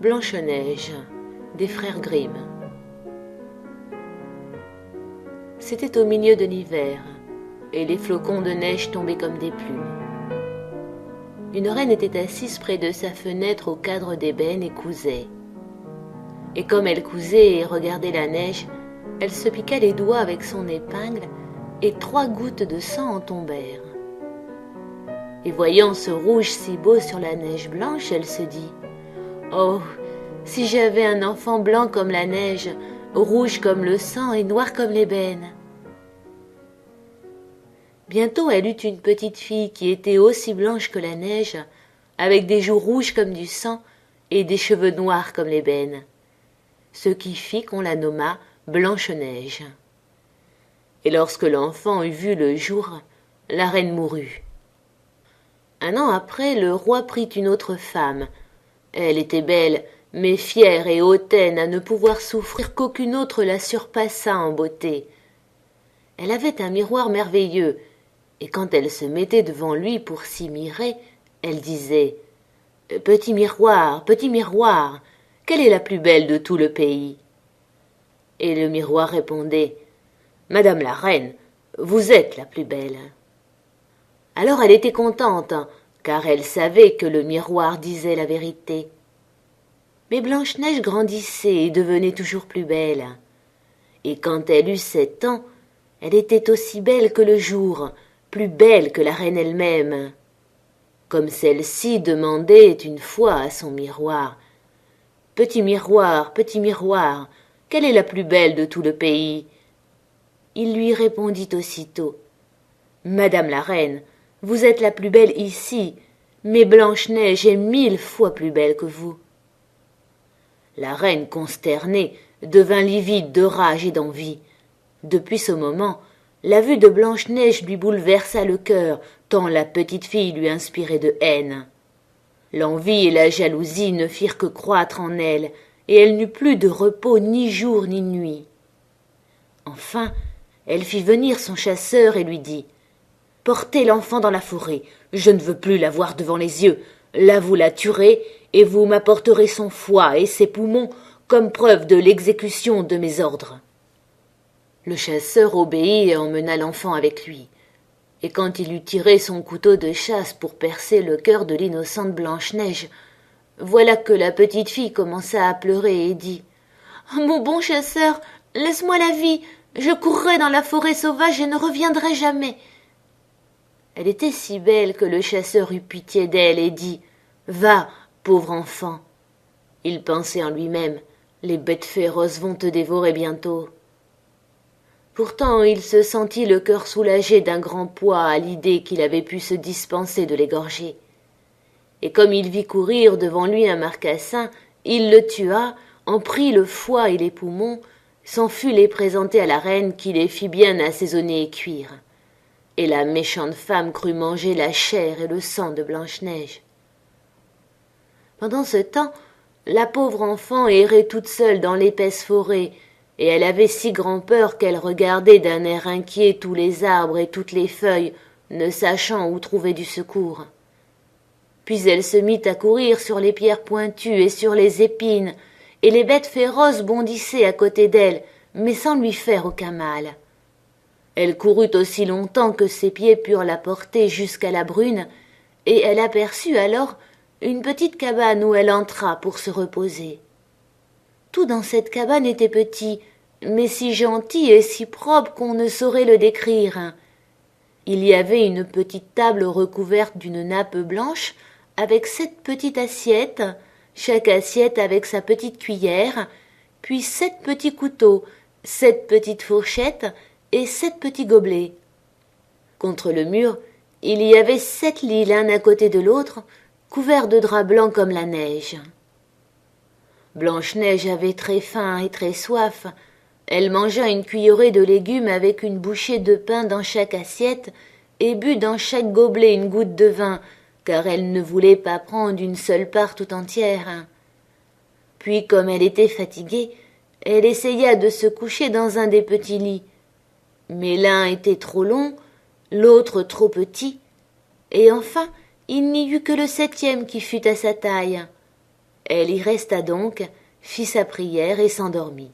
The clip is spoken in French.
Blanche-Neige, des frères Grimm. C'était au milieu de l'hiver, et les flocons de neige tombaient comme des plumes. Une reine était assise près de sa fenêtre au cadre d'ébène et cousait. Et comme elle cousait et regardait la neige, elle se piqua les doigts avec son épingle, et 3 gouttes de sang en tombèrent. Et voyant ce rouge si beau sur la neige blanche, elle se dit « Oh, si j'avais un enfant blanc comme la neige, rouge comme le sang et noir comme l'ébène !» Bientôt elle eut une petite fille qui était aussi blanche que la neige, avec des joues rouges comme du sang et des cheveux noirs comme l'ébène, ce qui fit qu'on la nomma Blanche-Neige. Et lorsque l'enfant eut vu le jour, la reine mourut. Un an après, le roi prit une autre femme. Elle était belle, mais fière et hautaine à ne pouvoir souffrir qu'aucune autre la surpassât en beauté. Elle avait un miroir merveilleux, et quand elle se mettait devant lui pour s'y mirer, elle disait « Petit miroir, quelle est la plus belle de tout le pays ?» Et le miroir répondait « Madame la reine, vous êtes la plus belle. » Alors elle était contente, car elle savait que le miroir disait la vérité. Mais Blanche-Neige grandissait et devenait toujours plus belle. Et quand elle eut 7 ans, elle était aussi belle que le jour, plus belle que la reine elle-même. Comme celle-ci demandait une fois à son miroir « Petit miroir, quelle est la plus belle de tout le pays ?» Il lui répondit aussitôt « Madame la reine, vous êtes la plus belle ici, mais Blanche-Neige est 1000 fois plus belle que vous. » La reine, consternée, devint livide de rage et d'envie. Depuis ce moment, la vue de Blanche-Neige lui bouleversa le cœur, tant la petite fille lui inspirait de haine. L'envie et la jalousie ne firent que croître en elle, et elle n'eut plus de repos ni jour ni nuit. Enfin, elle fit venir son chasseur et lui dit « Portez l'enfant dans la forêt, je ne veux plus la voir devant les yeux. Là vous la tuerez, et vous m'apporterez son foie et ses poumons comme preuve de l'exécution de mes ordres. » Le chasseur obéit et emmena l'enfant avec lui. Et quand il eut tiré son couteau de chasse pour percer le cœur de l'innocente Blanche-Neige, voilà que la petite fille commença à pleurer et dit « Mon bon chasseur, laisse-moi la vie, je courrai dans la forêt sauvage et ne reviendrai jamais. » Elle était si belle que le chasseur eut pitié d'elle et dit « Va, pauvre enfant. » Il pensait en lui-même « Les bêtes féroces vont te dévorer bientôt. » Pourtant il se sentit le cœur soulagé d'un grand poids à l'idée qu'il avait pu se dispenser de l'égorger. Et comme il vit courir devant lui un marcassin, il le tua, en prit le foie et les poumons, s'en fut les présenter à la reine qui les fit bien assaisonner et cuire. Et la méchante femme crut manger la chair et le sang de Blanche-Neige. Pendant ce temps, la pauvre enfant errait toute seule dans l'épaisse forêt, et elle avait si grand-peur qu'elle regardait d'un air inquiet tous les arbres et toutes les feuilles, ne sachant où trouver du secours. Puis elle se mit à courir sur les pierres pointues et sur les épines, et les bêtes féroces bondissaient à côté d'elle, mais sans lui faire aucun mal. Elle courut aussi longtemps que ses pieds purent la porter jusqu'à la brune, et elle aperçut alors une petite cabane où elle entra pour se reposer. Tout dans cette cabane était petit, mais si gentil et si propre qu'on ne saurait le décrire. Il y avait une petite table recouverte d'une nappe blanche, avec 7 petites assiettes, chaque assiette avec sa petite cuillère, puis 7 petits couteaux, 7 petites fourchettes et 7 petits gobelets. Contre le mur, il y avait 7 lits l'un à côté de l'autre, couverts de draps blancs comme la neige. Blanche-Neige avait très faim et très soif. Elle mangea une cuillerée de légumes avec une bouchée de pain dans chaque assiette et but dans chaque gobelet une goutte de vin, car elle ne voulait pas prendre une seule part tout entière. Puis, comme elle était fatiguée, elle essaya de se coucher dans un des petits lits. Mais l'un était trop long, l'autre trop petit, et enfin il n'y eut que le 7e qui fût à sa taille. Elle y resta donc, fit sa prière et s'endormit.